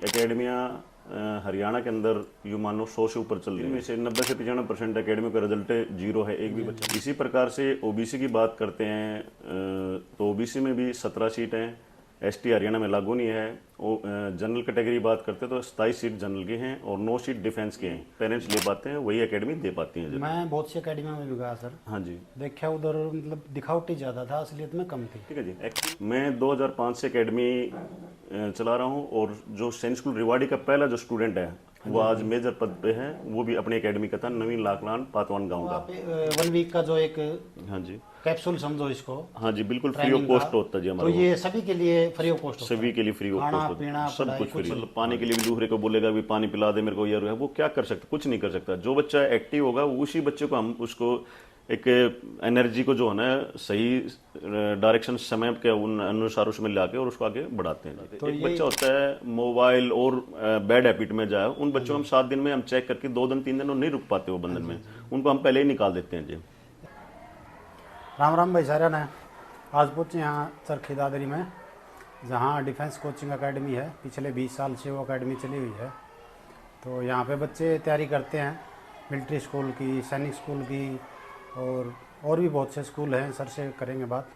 एकेडमियाँ हरियाणा के अंदर यूँ मानो 100 से ऊपर चल रही है। इनमें से 90 से 95% एकेडमी का रिजल्ट जीरो है, एक भी बच्चा। इसी प्रकार से ओबीसी की बात करते हैं तो ओबीसी में भी 17 सीट हैं, एसटी हरियाणा में लागू नहीं है। जनरल कैटेगरी बात करते हैं तो 27 सीट जनरल की हैं और 9 सीट डिफेंस के हैं। पेरेंट्स ले पाते हैं, वही एकेडमी दे पाती हैं। मैं बहुत सी अकेडमियों में भी गया सर। हाँ जी, देखा उधर मतलब दिखावटी ज़्यादा था, असलियत में कम थी। ठीक है जी। मैं 2005 से एकेडमी चला रहा हूँ और जो सैनिक स्कूल रिवाड़ी का पहला जो स्टूडेंट है वो आज मेजर पद पे है, वो भी अपनी एकेडमी का था, नवीन लाखलान पातवान गांव वहाँ का। पे 1 वीक का जो एक हाँ जी, कैप्सूल समझो इसको, हाँ जी, बिल्कुल फ्री ऑफ ट्रेनिंग कॉस्ट का, होता है जी तो हमारा। ये सभी के लिए फ्री ऑफ कॉस्ट होता है। सभी के लिए फ्री ऑफ खाना कॉस्ट पीना सब पढ़ाई कुछ फ्री। कुछ मतलब पानी के लिए भी दूसरे को बोलेगा भी पानी पिला दे मेरे को, ये वो क्या कर सकता, कुछ नहीं कर सकता। जो बच्चा एक्टिव होगा उसी बच्चे को हम उसको एक एनर्जी को जो है ना सही डायरेक्शन समय के उन अनुसार उसमें लाके और उसको आगे बढ़ाते हैं। तो एक बच्चा होता है मोबाइल और बैड हैबिट में जाए, उन बच्चों को हम 7 दिन में हम चेक करके 2 दिन 3 दिन वो नहीं रुक पाते वो बंधन में, उनको हम पहले ही निकाल देते हैं जी। राम राम भाई सारा ने आज पहुँचे यहाँ चरखी दादरी में, जहाँ डिफेंस कोचिंग एकेडमी है। पिछले 20 साल से वो एकेडमी चली हुई है। तो यहाँ पे बच्चे तैयारी करते हैं मिलिट्री स्कूल की, सैनिक स्कूल की, और भी बहुत से स्कूल हैं। सर से करेंगे बात।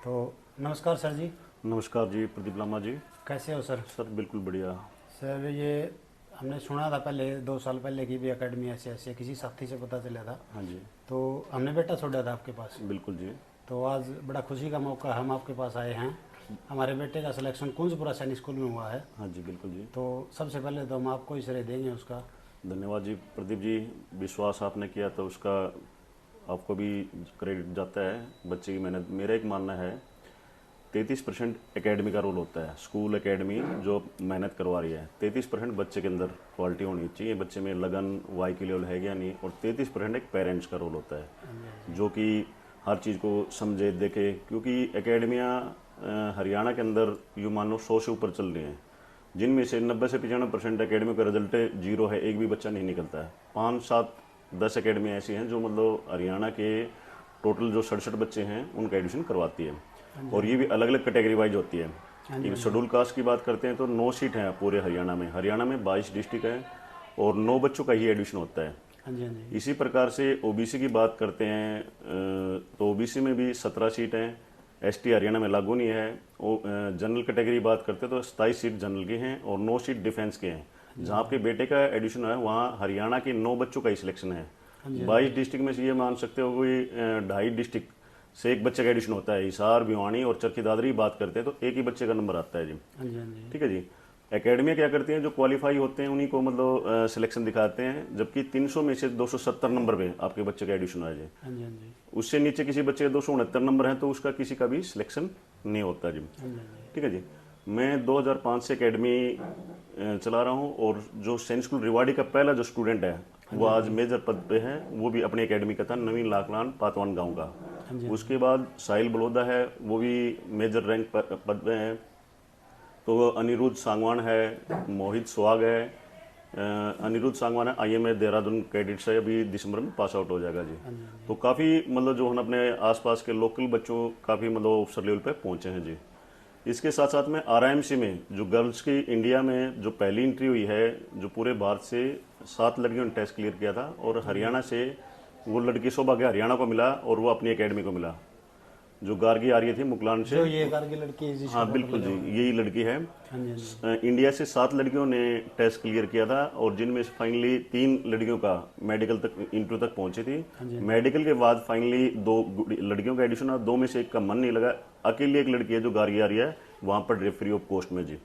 तो नमस्कार सर जी। नमस्कार जी, प्रदीप लामा जी। कैसे हो सर? सर बिल्कुल बढ़िया। सर ये हमने सुना था पहले 2 साल पहले की भी एकेडमी ऐसे ऐसे किसी साथी से पता चला था। हाँ जी, तो हमने बेटा छोड़ा था आपके पास। बिल्कुल जी। तो आज बड़ा खुशी का मौका, हम आपके पास आए हैं। हमारे बेटे का सिलेक्शन कुंजपुरा सैनिक स्कूल में हुआ है। हाँ जी, बिल्कुल जी। तो सबसे पहले तो हम आपको ही श्रेय देंगे उसका। धन्यवाद जी प्रदीप जी, विश्वास आपने किया तो उसका आपको भी क्रेडिट जाता है। बच्चे की मेहनत, मेरा एक मानना है 33% एकेडमी का रोल होता है। स्कूल एकेडमी जो मेहनत करवा रही है, 33% बच्चे के अंदर क्वालिटी होनी चाहिए, बच्चे में लगन वाई की लेवल है या नहीं, और 33% एक पेरेंट्स का रोल होता है जो कि हर चीज़ को समझे देखे। क्योंकि एकेडमियाँ हरियाणा के अंदर यूँ मानो 100 से ऊपर चल रही हैं, जिनमें से 90 से 95% एकेडमी का रिजल्ट जीरो है, एक भी बच्चा नहीं निकलता है। 5, 7, 10 एकेडमी ऐसी हैं जो मतलब हरियाणा के टोटल जो 67 बच्चे हैं उनका एडमिशन करवाती है, और ये भी अलग अलग कैटेगरी वाइज होती है। एक शेड्यूल कास्ट की बात करते हैं तो 9 सीट हैं पूरे हरियाणा में। हरियाणा में 22 डिस्ट्रिक्ट है और 9 बच्चों का ही एडमिशन होता है। हाँ जी, हाँ जी। इसी प्रकार से ओबीसी की बात करते हैं तो ओबीसी में भी 17 सीट हैं, एसटी हरियाणा में लागू नहीं है। जनरल कैटेगरी बात करते हैं तो 27 सीट जनरल की हैं और 9 सीट डिफेंस के हैं। जहाँ आपके बेटे का एडमिशन है वहाँ हरियाणा के 9 बच्चों का ही सिलेक्शन है। 22 डिस्ट्रिक्ट में से ये मान सकते हो कोई 2.5 डिस्ट्रिक्ट से एक बच्चे का एडिशन होता है। हिसार, भिवानी और चरखी दादरी बात करते हैं तो एक ही बच्चे का नंबर आता है जी। हाँ जी, हाँ जी। ठीक है जी। एकेडमी क्या करती हैं, जो क्वालिफाई होते हैं उन्हीं को मतलब सिलेक्शन दिखाते हैं, जबकि 300 में से 270 नंबर पे आपके बच्चे का एडिशन है जी। हाँ जी, हाँ जी। उससे नीचे किसी बच्चे के 269 नंबर हैं तो उसका किसी का भी सिलेक्शन नहीं होता जी। ठीक है जी। मैं 2005 से एकेडमी चला रहा हूँ और जो सैनिक स्कूल रिवाड़ी का पहला जो स्टूडेंट है वो आज मेजर पद पे है, वो भी अपनी एकेडमी का था, नवीन लाखलान पातवान गांव का। उसके बाद साहिल बलोदा है, वो भी मेजर रैंक पद पे है। तो अनिरुद्ध सांगवान है, मोहित सुहाग है। अनिरुद्ध सांगवान है IMA देहरादून क्रेडिट से, अभी दिसंबर में पास आउट हो जाएगा जी। तो काफ़ी मतलब जो हम अपने आसपास के लोकल बच्चों काफ़ी मतलब ऑफिसर लेवल पे पहुंचे हैं जी। इसके साथ साथ में RIMC में जो गर्ल्स की इंडिया में जो पहली एंट्री हुई है, जो पूरे भारत से 7 लड़कियों ने टेस्ट क्लियर किया था और हरियाणा से वो लड़की सौभाग्य हरियाणा को मिला और वो अपनी एकेडमी को मिला। जो गार्गी आ रही थी मुकलान से, जो ये कारगिल लड़की है हाँ बिल्कुल जी, यही लड़की है। हाँ जी, हाँ जी। इंडिया से 7 लड़कियों ने टेस्ट क्लियर किया था और जिनमें से फाइनली 3 लड़कियों का मेडिकल तक इंटरव्यू तक पहुंची थी। मेडिकल के बाद फाइनली 2 लड़कियों का एडिशन, 2 में से एक का मन नहीं लगा। अकेली एक लड़की है जो गार्गी आ रही है, वहाँ पर फ्री ऑफ कॉस्ट में जी।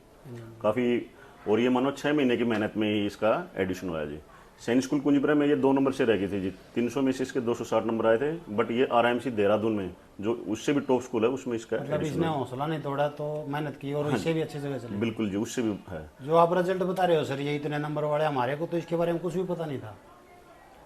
काफ़ी, और ये मानो 6 महीने की मेहनत में ही इसका एडिशन हुआ जी। सैनिक स्कूल कुंजपुरा में ये 2 नंबर से रह गई थी जी। 300 में से इसके 260 नंबर आए थे, बट ये RIMC देहरादून में जो उससे भी टॉप स्कूल है उसमें इसका मतलब इसने हौसला नहीं तोड़ा तो मेहनत की और इससे भी अच्छी जगह चली। बिल्कुल जी, उससे भी है। जो आप रिजल्ट बता रहे हो सर, ये इतने नंबर वाले, हमारे को तो इसके बारे में कुछ भी पता नहीं था।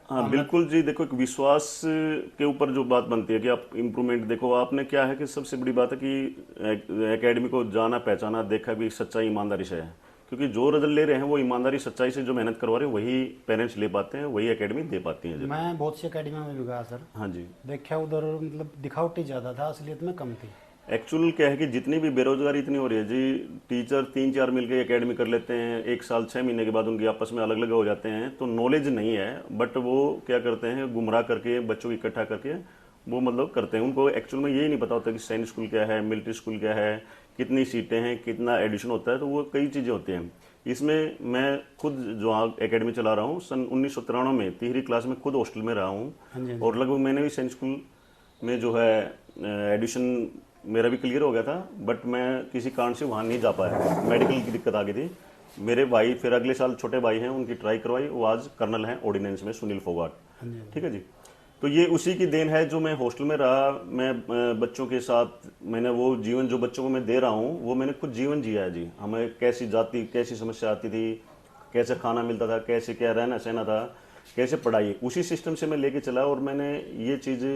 हाँ बिल्कुल जी। देखो, एक विश्वास के ऊपर जो बात बनती है कि आप इम्प्रूवमेंट देखो, आपने क्या है कि सबसे बड़ी बात है कि एकेडमी को जाना, पहचाना, देखा भी सच्चाई ईमानदारी से है। क्योंकि जो रिजल्ट ले रहे हैं वो ईमानदारी सच्चाई से जो मेहनत करवा रहे हैं वही पेरेंट्स ले पाते हैं, वही एकेडमी दे पाती है जी। मैं बहुत सी अकेडमियों में भी गया सर। हाँ जी, देखा उधर मतलब दिखावटी ज़्यादा था, असलियत में कम थी। एक्चुअल क्या है कि जितनी भी बेरोजगारी इतनी हो रही है जी, टीचर 3-4 मिलकर एकेडमी कर लेते हैं, 1 साल 6 महीने के बाद उनकी आपस में अलग अलग हो जाते हैं, तो नॉलेज नहीं है। बट वो क्या करते हैं, गुमराह करके बच्चों को इकट्ठा करके वो मतलब करते हैं। उनको एक्चुअल में यही नहीं पता होता कि सैनिक स्कूल क्या है, मिलिट्री स्कूल क्या है, कितनी सीटें हैं, कितना एडिशन होता है, तो वो कई चीज़ें होती हैं। इसमें मैं खुद जो एकेडमी चला रहा हूँ, सन 1993 में 3री क्लास में खुद हॉस्टल में रहा हूँ, और लगभग मैंने भी सैनिक स्कूल में जो है एडिशन मेरा भी क्लियर हो गया था, बट मैं किसी कारण से वहाँ नहीं जा पाया, मेडिकल की दिक्कत आ गई थी। मेरे भाई फिर अगले साल छोटे भाई हैं, उनकी ट्राई करवाई, वो आज कर्नल हैं ऑर्डिनेंस में, सुनील फोगाट। ठीक है जी। तो ये उसी की देन है जो मैं हॉस्टल में रहा, मैं बच्चों के साथ मैंने वो जीवन जो बच्चों को मैं दे रहा हूँ वो मैंने खुद जीवन जिया है जी। हमें कैसी समस्या आती थी, कैसे खाना मिलता था, कैसे क्या रहना सहना था, कैसे पढ़ाई, उसी सिस्टम से मैं लेके चला। और मैंने ये चीज़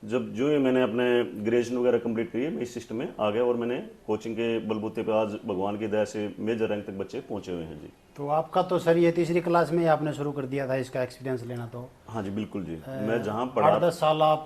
जब जो ये मैंने अपने ग्रेजुएशन वगैरह कंप्लीट करी, मैं इस सिस्टम में आ गया और मैंने कोचिंग के बलबूते पे आज भगवान की दया से मेजर रैंक तक बच्चे पहुंचे हुए हैं जी। तो आपका तो सर ये 3री क्लास में ही आपने शुरू कर दिया था इसका एक्सपीरियंस लेना? तो हाँ जी बिल्कुल जी। मैं जहाँ पढ़ा 8-10 साल आप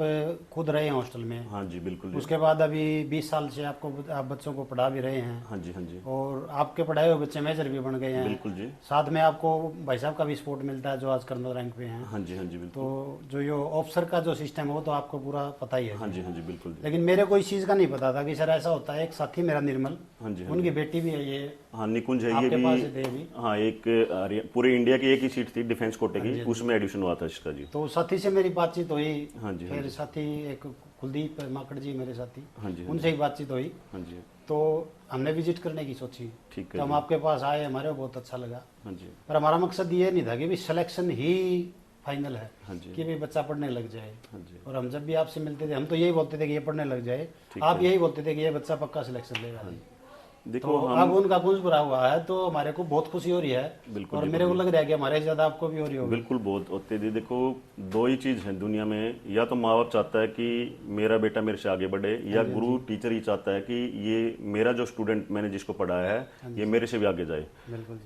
खुद रहे हैं हॉस्टल में। हाँ जी बिल्कुल जी। उसके बाद अभी 20 साल से आप बच्चों को पढ़ा भी रहे हैं। हाँ जी हाँ जी। और आपके पढ़ाए हुए बच्चे मेजर भी बन गए हैं। बिल्कुल जी। साथ में आपको भाई साहब का भी सपोर्ट मिलता है जो आज कर्नल रैंक पे हैं। हाँ जी हाँ जी बिल्कुल। तो जो ये ऑफिसर का जो सिस्टम है वो तो आपको पूरा पता ही है। हाँ जी बिल्कुल जी। लेकिन मेरे को इस चीज़ का नहीं पता था कि सर ऐसा होता है। एक साथी मेरा निर्मल, हाँ जी उनकी बेटी भी है ये, हाँ निकुंज है, ये आपके भी पास ही थे अभी। हाँ, एक पूरे इंडिया की एक ही सीट थी डिफेंस कोटे की, उसमें एडमिशन हुआ था इसका जी। तो साथी से मेरी बातचीत हुई। हाँ जी। फिर साथी एक कुलदीप माकड़ जी मेरे साथी, हाँ जी। उनसे ही बातचीत हुई। हाँ जी। तो हमने विजिट करने की सोची। ठीक तो है हम आपके पास आए, हमारे को बहुत अच्छा लगा। हाँ जी। पर हमारा मकसद ये नहीं था कि भी सिलेक्शन ही फाइनल है, हाँ जी। कि भाई बच्चा पढ़ने लग जाए। हाँ जी। और हम जब भी आपसे मिलते थे हम तो यही बोलते थे कि ये पढ़ने लग जाए, आप यही बोलते थे कि ये बच्चा पक्का सिलेक्शन लेगा। देखो तो अब उनका गुंज बुरा हुआ है तो हमारे को बहुत खुशी हो रही है। बिल्कुल और मेरे को लग रहा है कि हमारे ज्यादा आपको भी हो रही होगी। बिल्कुल बहुत होते जी। देखो दो ही चीज़ है दुनिया में, या तो माँ बाप चाहता है कि मेरा बेटा मेरे से आगे बढ़े, या गुरु टीचर ही चाहता है कि ये मेरा जो स्टूडेंट मैंने जिसको पढ़ाया है ये मेरे से भी आगे जाए।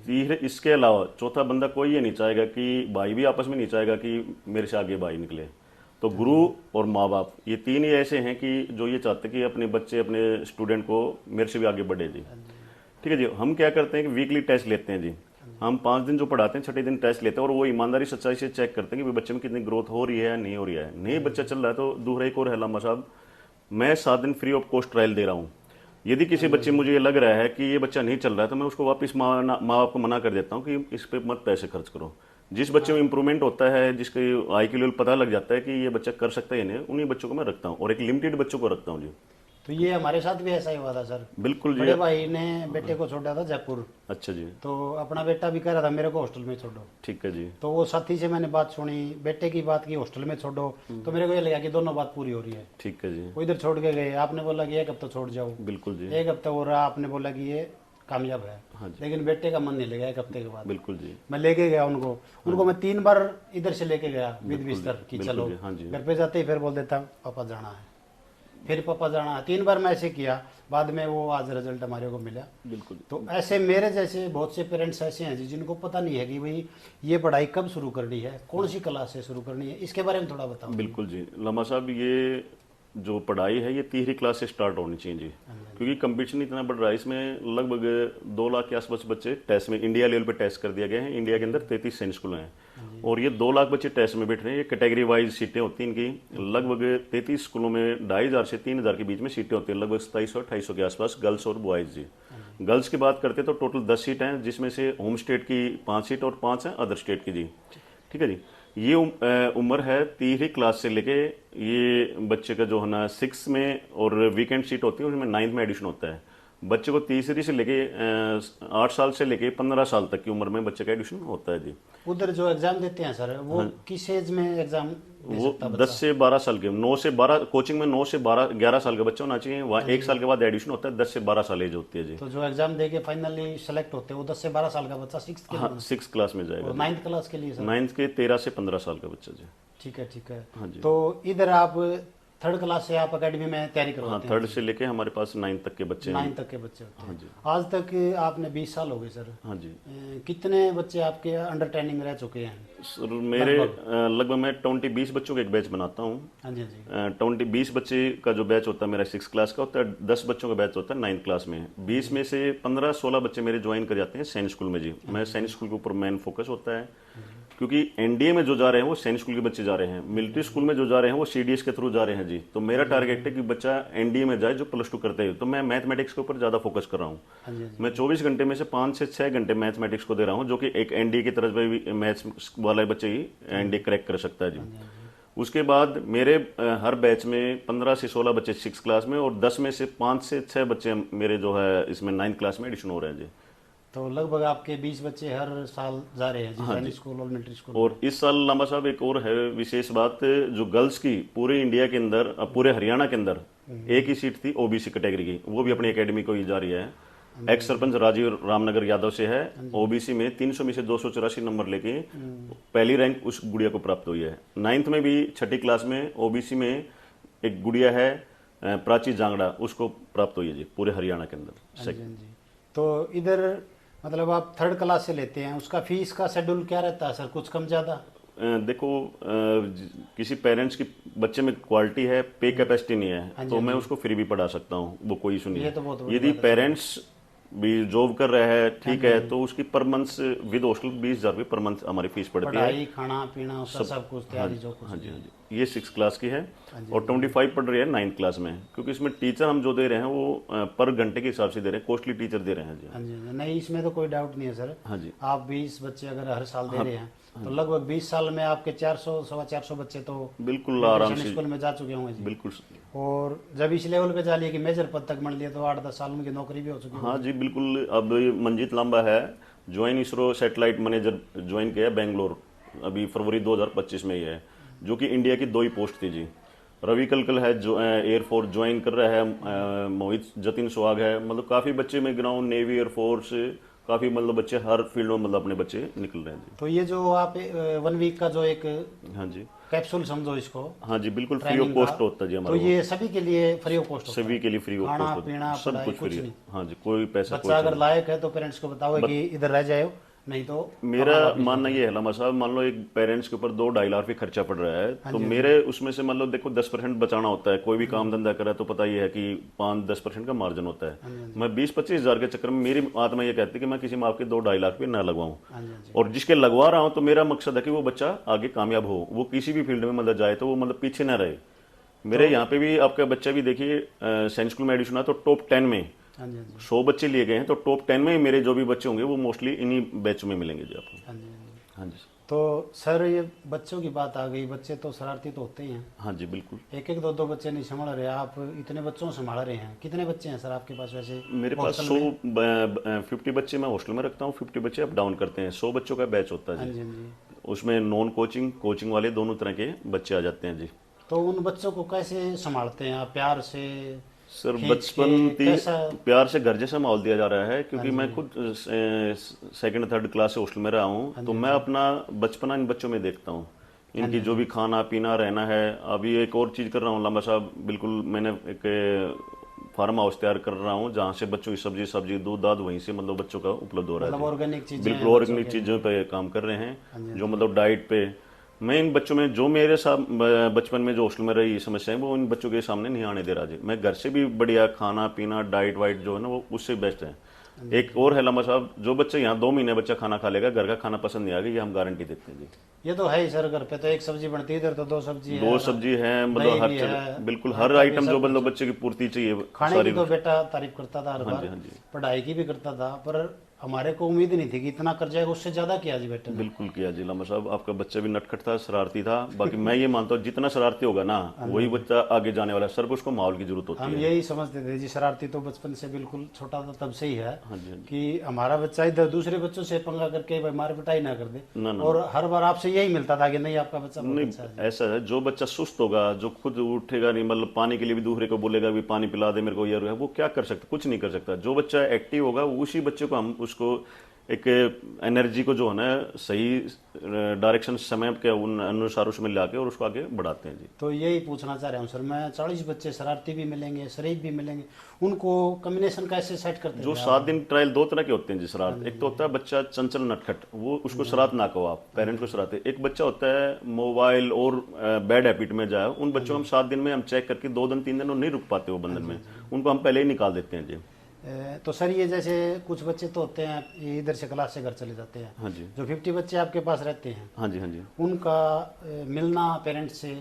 फिर इसके अलावा चौथा बंदा कोई ये नहीं चाहेगा कि भाई भी आपस में नहीं चाहेगा कि मेरे से आगे भाई निकले। तो गुरु और माँ बाप ये तीन ही ऐसे हैं कि जो ये चाहते हैं कि अपने बच्चे अपने स्टूडेंट को मेरे से भी आगे बढ़े जी। ठीक है जी। हम क्या करते हैं कि वीकली टेस्ट लेते हैं जी। हम 5 दिन जो पढ़ाते हैं 6ठे दिन टेस्ट लेते हैं, और वो ईमानदारी सच्चाई से चेक करते हैं कि बच्चे में कितनी ग्रोथ हो रही है या नहीं हो रही है। नहीं बच्चा चल रहा है तो दूसरा एक और है लामा साहब, मैं 7 दिन फ्री ऑफ कॉस्ट ट्रायल दे रहा हूँ। यदि किसी बच्चे मुझे ये लग रहा है कि ये बच्चा नहीं चल रहा है तो मैं उसको वापस माँ बाप को मना कर देता हूँ कि इस पर मत पैसे खर्च करो। जिस बच्चे में इंप्रूवमेंट होता है, जिसके आई क्यू लेवल पता लग जाता है कि ये बच्चा कर सकता है या नहीं, उन्हीं बच्चों को मैं रखता हूँ और एक लिमिटेड बच्चों को रखता हूँ जी। तो ये हमारे साथ भी ऐसा ही हुआ था सर। बिल्कुल जी। बड़े भाई ने बेटे को छोड़ा था जयपुर। अच्छा जी। तो अपना बेटा भी कह रहा था मेरे को हॉस्टल में छोड़ो। ठीक है जी। तो वो साथी से मैंने बात सुनी, बेटे की बात की हॉस्टल में छोड़ो। तो मेरे को ये लगा कि दोनों बात पूरी हो रही है। ठीक है जी। वो इधर छोड़ के गए, आपने बोला कि 1 हफ्ता छोड़ जाओ। बिल्कुल जी। 1 हफ्ता हो रहा, आपने बोला कि ये कामयाब है। हाँ जी। लेकिन बेटे का मन नहीं लगा 1 हफ्ते के बाद। बिल्कुल जी। मैं लेके गया उनको मैं 3 बार इधर से लेके गया विद बिस्तर की चलो। हाँ जी। घर पे जाते ही फिर बोल देता पापा जाना है, फिर पापा जाना है। 3 बार मैं ऐसे किया, बाद में वो आज रिजल्ट हमारे को मिला। बिल्कुल। तो ऐसे मेरे जैसे बहुत से पेरेंट्स ऐसे हैं जी जिनको पता नहीं है कि भाई ये पढ़ाई कब शुरू करनी है, कौन सी क्लास से शुरू करनी है, इसके बारे में थोड़ा बताओ। बिल्कुल जी लामा साहब, ये जो पढ़ाई है ये 3री क्लास से स्टार्ट होनी चाहिए जी, क्योंकि कंपटीशन इतना बढ़ रहा है। इसमें लगभग 2 लाख के आसपास बच्चे टेस्ट में इंडिया लेवल पे टेस्ट कर दिया गया है। इंडिया के अंदर 33 सैनिक स्कूल हैं और ये 2 लाख बच्चे टेस्ट में बैठ रहे हैं। ये कैटेगरी वाइज सीटें होती हैं इनकी। लगभग 33 स्कूलों में 2500 से 3000 के बीच में सीटें होती हैं, लगभग 2700-2800 के आसपास गर्ल्स और बॉयज़ जी। गर्ल्स की बात करते तो टोटल 10 सीट हैं, जिसमें से होम स्टेट की 5 सीट और 5 हैं अदर स्टेट की जी। ठीक है जी। ये उम्र है 3री क्लास से लेके ये बच्चे का जो है ना 6 में, और वीकेंड सीट होती है उसमें 9th में एडिशन होता है। बच्चे को 3री से लेके 8 साल से लेके 15 साल तक की उम्र में बच्चे का एडिशन होता है जी। उधर जो एग्जाम देते हैं सर वो किस एज में एग्जाम दे वो सकता है 10 से 12 साल के, 9 से 12 कोचिंग में 9 से 11 साल का बच्चा होना चाहिए। वहाँ 1 साल के बाद एडिशन होता है, 10 से 12 साल एज होती है जी। तो जो एग्जाम दे के फाइनली सेलेक्ट होते हैं वो 10 से 12 साल का बच्चा 6th के हाँ 6 क्लास में जाएगा। और 9th क्लास के लिए सर 9th के 13 से 15 साल का बच्चा जी। ठीक है। हाँ जी। तो इधर आप थर्ड क्लास से आप एकेडमी में तैयारी हाँ, करवाते हैं? थर्ड से लेके हमारे पास 9 तक के बच्चे हैं। 9 तक के बच्चे होते हाँ हैं। जी। आज तक आपने 20 साल हो गए सर। हाँ जी कितने बच्चे आपके अंडर ट्रेनिंग में रह चुके हैं? सर, मेरे लगभग मैं 20 बच्चों का एक बैच बनाता हूँ। हाँ जी, हाँ जी। 20 बच्चे का जो बैच होता है मेरा 6 क्लास का होता है, 10 बच्चों का बैच होता है 9 क्लास में। 20 में से 15-16 बच्चे मेरे ज्वाइन कर जाते हैं सैनिक स्कूल में जी। मैं सैनिक स्कूल के ऊपर मेन फोकस होता है, क्योंकि एनडीए में जो जा रहे हैं वो सैनिक स्कूल के बच्चे जा रहे हैं, मिलिट्री स्कूल में जो जा रहे हैं वो सीडीएस के थ्रू जा रहे हैं जी। तो मेरा टारगेट है कि बच्चा एनडीए में जाए जो +2 करते हैं। तो मैं मैथमेटिक्स के ऊपर ज़्यादा फोकस कर रहा हूँ। हाँ जी, हाँ जी। मैं 24 घंटे में से 5 से 6 घंटे मैथमेटिक्स को दे रहा हूँ, जो कि एक एनडीए की तरफ पे भी मैथ्स वाला बच्चे ही एनडीए क्रैक कर सकता है जी। उसके बाद मेरे हर बैच में 15 से 16 बच्चे 6 क्लास में, और 10 में से 5 से 6 बच्चे मेरे जो है इसमें 9 क्लास में एडिशन हो रहे हैं जी। तो लगभग आपके 20 बच्चे हर साल जा रहे हैं जी, सैनिक स्कूल और मिलिट्री स्कूल। और इस साल लांबा साहब एक और है विशेष बात, जो गर्ल्स की पूरे इंडिया के अंदर, पूरे हरियाणा के अंदर एक ही सीट थी ओबीसी कैटेगरी की, वो भी अपनी एकेडमी को ही जा रही है। एक्स सरपंच राजीव रामनगर यादव से है। ओबीसी में 300 में से 284 नंबर लेके पहली रैंक उस गुड़िया को प्राप्त हुई है। 9th में भी 6ठी क्लास में ओबीसी में एक गुड़िया है प्राची जांगड़ा, उसको प्राप्त हुई है जी पूरे हरियाणा के अंदर। हाँ जी। तो इधर मतलब आप थर्ड क्लास से लेते हैं, उसका फीस का शेड्यूल क्या रहता है सर, कुछ कम ज़्यादा? देखो, किसी पेरेंट्स की बच्चे में क्वालिटी है, पे कैपेसिटी नहीं है, तो मैं उसको फ्री भी पढ़ा सकता हूँ, वो कोई इशू नहीं ये तो है। बहुत बड़ी यदि पेरेंट्स भी जॉब कर रहा है ठीक है, तो उसकी पर मंथ विद हॉस्टल 20,000 रुपये पर मंथ हमारी फीस पड़ती है। पढ़ाई, खाना पीना, उसका सब कुछ तैयारी जो कुछ। हाँ जी, हाँ जी। ये 6 क्लास की है और 25 पढ़ रही है 9th क्लास में, क्योंकि इसमें टीचर हम जो दे रहे हैं वो पर घंटे के हिसाब से दे रहे हैं, कॉस्टली टीचर दे रहे हैं जी। हाँ जी, नहीं इसमें तो कोई डाउट नहीं है सर। हाँ जी। आप 20 बच्चे अगर हर साल दे रहे हैं तो लगभग 20 साल में आपके 400-450 बच्चे तो बिल्कुल आराम से स्कूल में जा चुके होंगे जी। बिल्कुल। और जब इस लेवल पे जा लिए कि मेजर पद तक बढ़ लिए तो 8-10 साल उनकी नौकरी भी हो चुकी है। हाँ जी बिल्कुल। अब मंजीत लांबा है, join ISRO satellite manager join किया बेंगलोर, अभी फरवरी 2025 में ही है, जो कि इंडिया की 2 ही पोस्ट थी जी। रवि कलकल है जो एयरफोर्स ज्वाइन कर रहा है, मोहित जतिन सुहाग है, मतलब काफ़ी बच्चे में ग्राउंड नेवी एयरफोर्स काफ़ी मतलब बच्चे हर फील्ड में मतलब अपने बच्चे निकल रहे हैं जी। तो ये जो आप 1 वीक का जो एक हाँ जी कैप्सूल समझो इसको। हाँ जी बिल्कुल फ्री ऑफ कॉस्ट होता है जी हमारा। तो ये सभी के लिए फ्री ऑफ कॉस्ट? सभी के लिए फ्री ऑफ खाना कॉस्ट पीना सब कुछ फ्री है। हाँ जी, कोई पैसा बच्चा अगर लायक है तो पेरेंट्स को बताओगे कि इधर रह जाओ, नहीं तो मेरा मानना ये है लामा साहब, मान लो एक पेरेंट्स के ऊपर 2-2.5 लाख भी खर्चा पड़ रहा है, तो मेरे उसमें से मान लो देखो 10% बचाना होता है। कोई भी काम धंधा करे तो पता ही है कि 5-10% का मार्जिन होता है। मैं 20-25 हज़ार के चक्कर में मेरी आत्मा ये कहती है कि मैं किसी माँ के 2-2.5 लाख भी ना लगवाऊं, और जिसके लगवा रहा हूं तो मेरा मकसद है कि वो बच्चा आगे कामयाब हो, वो किसी भी फील्ड में मतलब जाए तो वो मतलब पीछे ना रहे। मेरे यहाँ पे भी आपका बच्चा भी देखिए साइंस स्कूल में एडमिशन है तो टॉप 10 में 100 बच्चे लिए गए हैं, तो टॉप 10 में मेरे जो भी बच्चे होंगे वो मोस्टली इन्हीं बैच में मिलेंगे जी आपको। हाँ जी। तो सर ये बच्चों की बात आ गई, बच्चे तो शरारती तो होते ही हैं। हाँ जी बिल्कुल। 1-2 बच्चे नहीं संभाल रहे, आप इतने बच्चों को संभाल रहे हैं। कितने बच्चे हैं सर आपके पास वैसे? मेरे पास 50 बच्चे मैं हॉस्टल में रखता हूँ, 50 बच्चे अप डाउन करते हैं। 100 बच्चों का बैच होता है जी। उसमें नॉन कोचिंग कोचिंग वाले दोनों तरह के बच्चे आ जाते हैं जी। तो उन बच्चों को कैसे संभालते हैं आप? प्यार से? सर बचपन प्यार से घर जैसा माहौल दिया जा रहा है, क्योंकि मैं खुद 2nd-3rd क्लास से हॉस्टल में रहा हूँ, तो मैं अपना बचपना इन बच्चों में देखता हूँ। इनकी जो भी खाना पीना रहना है। अभी एक और चीज़ कर रहा हूँ लांबा साहब, बिल्कुल मैंने एक फार्म हाउस तैयार कर रहा हूँ जहाँ से बच्चों की सब्जी दूध दाद वहीं से मतलब बच्चों का उपलब्ध हो रहा है। ऑर्गेनिक चीजें, बिल्कुल ऑर्गेनिक चीज़ों पे काम कर रहे हैं, जो मतलब डाइट पे। मैं इन बच्चों में जो मेरे साथ बचपन में जो हॉस्टल में रही समस्या है वो इन बच्चों के सामने नहीं आने दे रहा जी। मैं घर से भी बढ़िया खाना पीना डाइट वाइट जो है ना वो उससे बेस्ट है। एक और है लामा साहब, जो बच्चे यहाँ 2 महीने बच्चा खाना खा लेगा, घर का खाना पसंद नहीं आएगा, ये हम गारंटी देते हैं जी। ये तो है ही सर, घर पे तो एक सब्जी बनती है, इधर तो 2 सब्जी है, 2 सब्जी है, मतलब हर बिल्कुल हर आइटम जो मतलब बच्चे की पूर्ति चाहिए। खाने की तो बेटा तारीफ करता था हर बार, पढ़ाई की भी करता था, पर हमारे को उम्मीद नहीं थी कि इतना कर जाएगा, उससे ज्यादा किया जी बेटे। बिल्कुल किया जी लामा साहब, आपका बच्चा भी नटखट था, शरारती था। बाकी मैं ये मानता हूँ जितना शरारती होगा ना वही बच्चा आगे जाने वाला है। सर को उसको माहौल की जरूरत होती है। हम यही समझते थे जी, शरारती तो बचपन से बिल्कुल छोटा था तब से ही है कि हमारा बच्चा इधर दूसरे बच्चों से पंगा करके मार पिटाई ना कर दे। और हर बार आपसे यही मिलता था कि नहीं आपका बच्चा नहीं ऐसा है, जो बच्चा सुस्त होगा, जो खुद उठेगा नहीं, मतलब पानी के लिए भी दूसरे को बोलेगा भी पानी पिला दे मेरे को, यार वो क्या कर सकता, कुछ नहीं कर सकता। जो बच्चा एक्टिव होगा उसी बच्चे को हम उसको एक एनर्जी को जो है ना सही डायरेक्शन समय के अनुसार उसमें लाके और उसको आगे बढ़ाते हैं जी। तो यही पूछना चाह रहा हूँ सर मैं, 40 बच्चे शरारती भी मिलेंगे, शरीफ भी मिलेंगे, उनको कम्बिनेशन कैसे सेट करते हैं? जो 7 दिन ट्रायल 2 तरह के होते हैं जी शरारत। एक तो होता है बच्चा चंचल नटखट, वो उसको शरारत ना कहो आप, पेरेंट्स को शरारत है। एक बच्चा होता है मोबाइल और बैड हैबिट में जाए, उन बच्चों को हम 7 दिन में हम चेक करके 2 दिन 3 दिन वो नहीं रुक पाते वो बंधन में, उनको हम पहले ही निकाल देते हैं जी। तो सर ये जैसे कुछ बच्चे तो होते हैं ये इधर से क्लास से घर चले जाते हैं, हाँ जी, जो 50 बच्चे आपके पास रहते हैं, हाँ जी, हाँ जी। उनका मिलना पेरेंट्स से,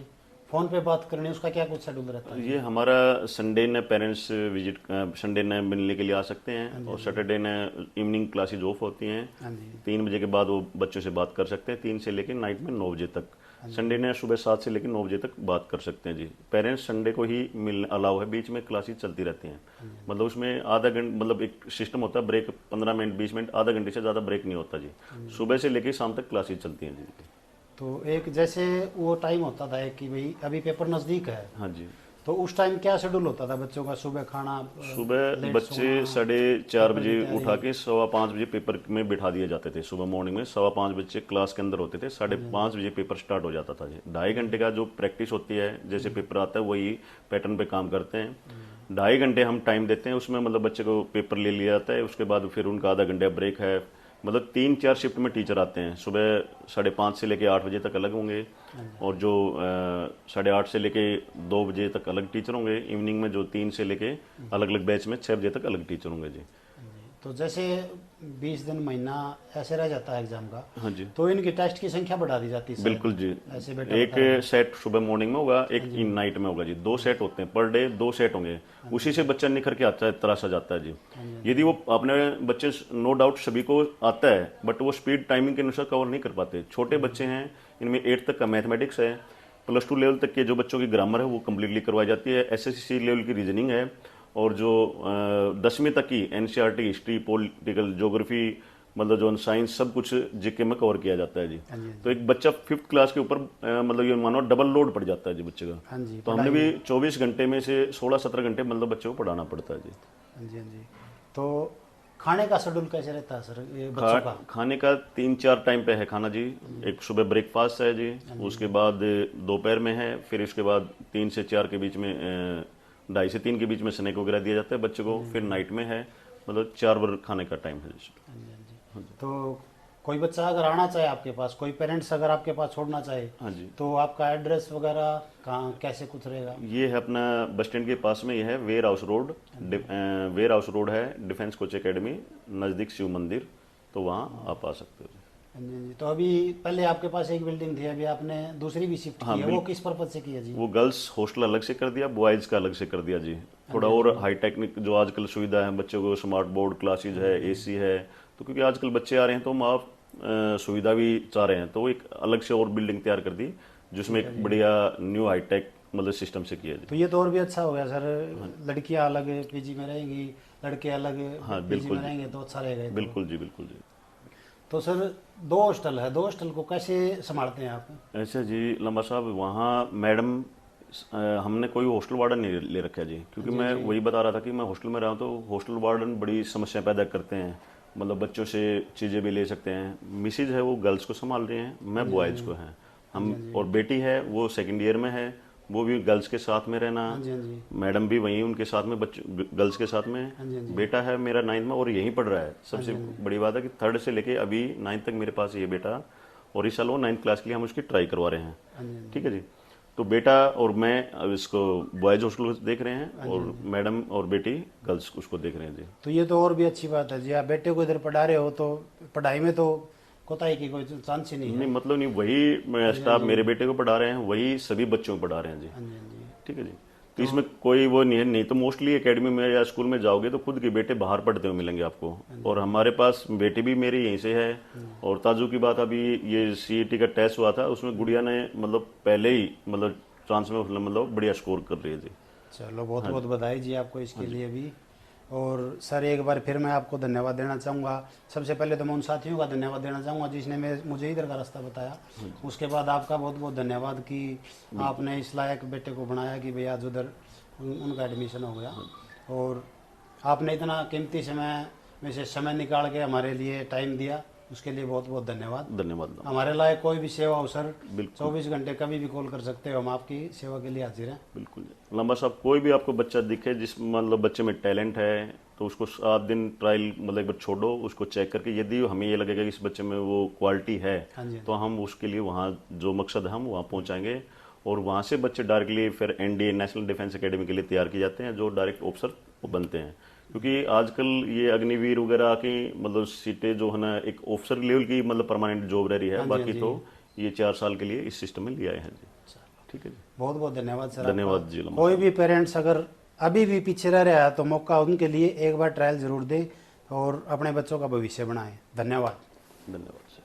फोन पे बात करनी, उसका क्या कुछ शेड्यूल रहता है? ये हमारा संडे ने पेरेंट्स विजिट, संडे ने मिलने के लिए आ सकते हैं, और सैटरडे ने इवनिंग क्लासेज ऑफ होती हैं। हाँ जी, 3 बजे के बाद वो बच्चों से बात कर सकते हैं, 3 से लेकर नाइट में 9 बजे तक। संडे ने सुबह 7 से लेकर 9 बजे तक बात कर सकते हैं जी। पेरेंट्स संडे को ही मिल अलाउ है, बीच में क्लासेज चलती रहती हैं। मतलब उसमें आधा घंटा, मतलब एक सिस्टम होता है ब्रेक 15 मिनट 20 मिनट, आधा घंटे से ज़्यादा ब्रेक नहीं होता जी। सुबह से लेकर शाम तक क्लासेज चलती हैं जी। तो एक जैसे वो टाइम होता था कि भाई अभी पेपर नज़दीक है, हाँ जी। तो उस टाइम क्या शेड्यूल होता था बच्चों का? सुबह खाना, सुबह लेट बच्चे सोना, 4:30 बजे उठा के 5:15 बजे पेपर में बिठा दिए जाते थे। सुबह मॉर्निंग में 5:15 बजे क्लास के अंदर होते थे, 5:30 बजे पेपर स्टार्ट हो जाता था जी। 2.5 घंटे का जो प्रैक्टिस होती है, जैसे पेपर आता है वही पैटर्न पे काम करते हैं। 2.5 घंटे हम टाइम देते हैं उसमें, मतलब बच्चे को पेपर ले लिया जाता है, उसके बाद फिर उनका आधा घंटा ब्रेक है। मतलब 3-4 शिफ्ट में टीचर आते हैं, सुबह 5:30 से लेके 8 बजे तक अलग होंगे, और जो 8:30 से लेके 2 बजे तक अलग टीचर होंगे। इवनिंग में जो 3 से लेके अलग अलग बैच में 6 बजे तक अलग टीचर होंगे जी। तो जैसे 20 दिन महीना ऐसे रह जाता है एग्जाम का, हाँ जी, तो इनकी टेस्ट की संख्या बढ़ा दी जाती है? बिल्कुल जी। ऐसे बेटा एक सेट सुबह मॉर्निंग में होगा, एक नाइट में होगा जी। 2 सेट होते हैं पर डे, 2 सेट होंगे, उसी से बच्चा निखर के आता है, तराशा जाता है जी। यदि वो अपने बच्चे, नो डाउट सभी को आता है, बट वो स्पीड टाइमिंग के अनुसार कवर नहीं कर पाते। छोटे बच्चे हैं, इनमें 8 तक का मैथमेटिक्स है, +2 लेवल तक के जो बच्चों की ग्रामर है वो कम्प्लीटली करवाई जाती है, SSC लेवल की रीजनिंग है, और जो 10वीं तक की NCERT, हिस्ट्री, पॉलिटिकल, ज्योग्राफी, मतलब जो साइंस, सब कुछ जीके में कवर किया जाता है जी। तो एक बच्चा 5th क्लास के ऊपर मतलब ये मानो डबल लोड पड़ जाता है जी बच्चे का। हाँ जी, तो हमने भी 24 घंटे में से 16-17 घंटे मतलब बच्चे को पढ़ाना पड़ता है जी। हाँ जी, हाँ जी। तो खाने का शेड्यूल कैसे रहता है सर ये बच्चों का? खाने का 3-4 टाइम पे है खाना जी। एक सुबह ब्रेकफास्ट है जी, उसके बाद दोपहर में है, फिर उसके बाद 3 से 4 के बीच में 2:30 से 3 के बीच में स्नैक वगैरह दिया जाता है बच्चे को, फिर नाइट में है, मतलब 4 बार खाने का टाइम है जी। हाँ जी, हाँ जी। तो कोई बच्चा अगर आना चाहे आपके पास, कोई पेरेंट्स अगर आपके पास छोड़ना चाहे, हाँ जी, तो आपका एड्रेस वगैरह कहाँ कैसे कुछ रहेगा? ये है अपना बस स्टैंड के पास में, ये है warehouse road, warehouse road है, डिफेंस कोच एकेडमी नज़दीक शिव मंदिर, तो वहाँ आप आ सकते हो। हाँ जी, हाँ जी। तो अभी पहले आपके पास एक बिल्डिंग थी, अभी आपने दूसरी भी शिफ्ट की है, वो किस पर्पज से की है जी? वो गर्ल्स हॉस्टल अलग से कर दिया, बॉयज़ का अलग से कर दिया जी। थोड़ा और हाई टेक्निक जो आजकल सुविधा है बच्चों को, स्मार्ट बोर्ड क्लासेज है, AC है, तो क्योंकि आजकल बच्चे आ रहे हैं तो हम आप सुविधा भी चाह रहे हैं, तो एक अलग से और बिल्डिंग तैयार कर दी, जिसमें एक बढ़िया न्यू हाईटेक मतलब सिस्टम से किया जी। तो ये तो और भी अच्छा हो गया सर, लड़कियां अलग PG में रहेंगी, लड़के अलग PG में रहेंगे, तो अच्छा रहेगा ये तो। बिल्कुल जी, बिल्कुल जी। तो सर 2 हॉस्टल है, 2 हॉस्टल को कैसे संभालते हैं आप? ऐसे जी लंबा साहब, वहाँ मैडम हमने कोई हॉस्टल वार्डन नहीं ले रखा जी, क्योंकि मैं वही बता रहा था कि मैं हॉस्टल में रहा हूँ, तो हॉस्टल वार्डन बड़ी समस्या पैदा करते हैं, मतलब बच्चों से चीज़ें भी ले सकते हैं। मिसिज है वो गर्ल्स को संभाल रही हैं, मैं बॉयज़ को हैं हम, और बेटी है वो 2nd ईयर में है, वो भी गर्ल्स के साथ में रहना, हाँ जी, हाँ जी, मैडम भी वहीं उनके साथ में, बच्चों गर्ल्स के साथ में। हाँ जी, हाँ जी। बेटा है मेरा 9th में और यहीं पढ़ रहा है। सबसे बड़ी बात है कि 3rd से लेके अभी 9th तक मेरे पास ये बेटा, और इस साल वो 9th क्लास के लिए हम उसकी ट्राई करवा रहे हैं। हाँ जी, हाँ जी। ठीक है जी। तो बेटा और मैं अब इसको बॉयज हॉस्टल देख रहे हैं, और मैडम और बेटी गर्ल्स उसको देख रहे हैं जी। तो ये तो और भी अच्छी बात है जी, आप बेटे को इधर पढ़ा रहे हो, तो पढ़ाई में तो कोताही की कोई चांस ही नहीं है। नहीं मतलब नहीं, वही स्टाफ मेरे बेटे को पढ़ा रहे हैं, वही सभी बच्चों को पढ़ा रहे हैं जी। हाँ जी, हाँ जी। ठीक है जी। तो इसमें कोई वो नहीं है, नहीं तो मोस्टली एकेडमी में या स्कूल में जाओगे तो खुद के बेटे बाहर पढ़ते हुए मिलेंगे आपको, और हमारे पास बेटी भी मेरी यहीं से है। और ताजू की बात, अभी ये CET का टेस्ट हुआ था, उसमें गुड़िया ने मतलब पहले ही मतलब चांस में मतलब बढ़िया स्कोर कर रही है जी। चलो बहुत बहुत बधाई जी आपको इसके लिए भी। और सर एक बार फिर मैं आपको धन्यवाद देना चाहूँगा। सबसे पहले तो मैं उन साथियों का धन्यवाद देना चाहूँगा जिसने मुझे इधर का रास्ता बताया। उसके बाद आपका बहुत बहुत धन्यवाद कि आपने इस लायक बेटे को बनाया कि भैया आज उधर उनका एडमिशन हो गया, और आपने इतना कीमती समय में से समय निकाल के हमारे लिए टाइम दिया, उसके लिए बहुत बहुत धन्यवाद। धन्यवाद। हमारे लायक कोई भी सेवा अवसर बिल्कुल। 24 घंटे कभी भी कॉल कर सकते हो, हम आपकी सेवा के लिए हाजिर हैं। बिल्कुल लंबा साहब, कोई भी आपको बच्चा दिखे जिस मतलब बच्चे में टैलेंट है तो उसको 7 दिन ट्रायल मतलब एक बार छोड़ो, उसको चेक करके यदि हमें ये लगेगा कि इस बच्चे में वो क्वालिटी है हाँ जी। तो हम उसके लिए वहाँ जो मकसद है हम वहाँ पहुँचाएंगे और वहाँ से बच्चे डायरेक्टली फिर एनडीए नेशनल डिफेंस एकेडमी के लिए तैयार किए जाते हैं जो डायरेक्ट ऑफिसर बनते हैं। क्योंकि आजकल ये अग्निवीर वगैरह की मतलब सीटें जो है ना एक ऑफिसर लेवल की मतलब परमानेंट जॉब रह रही है, बाकी तो ये 4 साल के लिए इस सिस्टम में ले आए हैं जी। ठीक है जी, बहुत बहुत धन्यवाद सर। धन्यवाद जी। कोई भी पेरेंट्स अगर अभी भी पीछे रह रहा है तो मौका उनके लिए एक बार ट्रायल जरूर दें और अपने बच्चों का भविष्य बनाएं। धन्यवाद। धन्यवाद।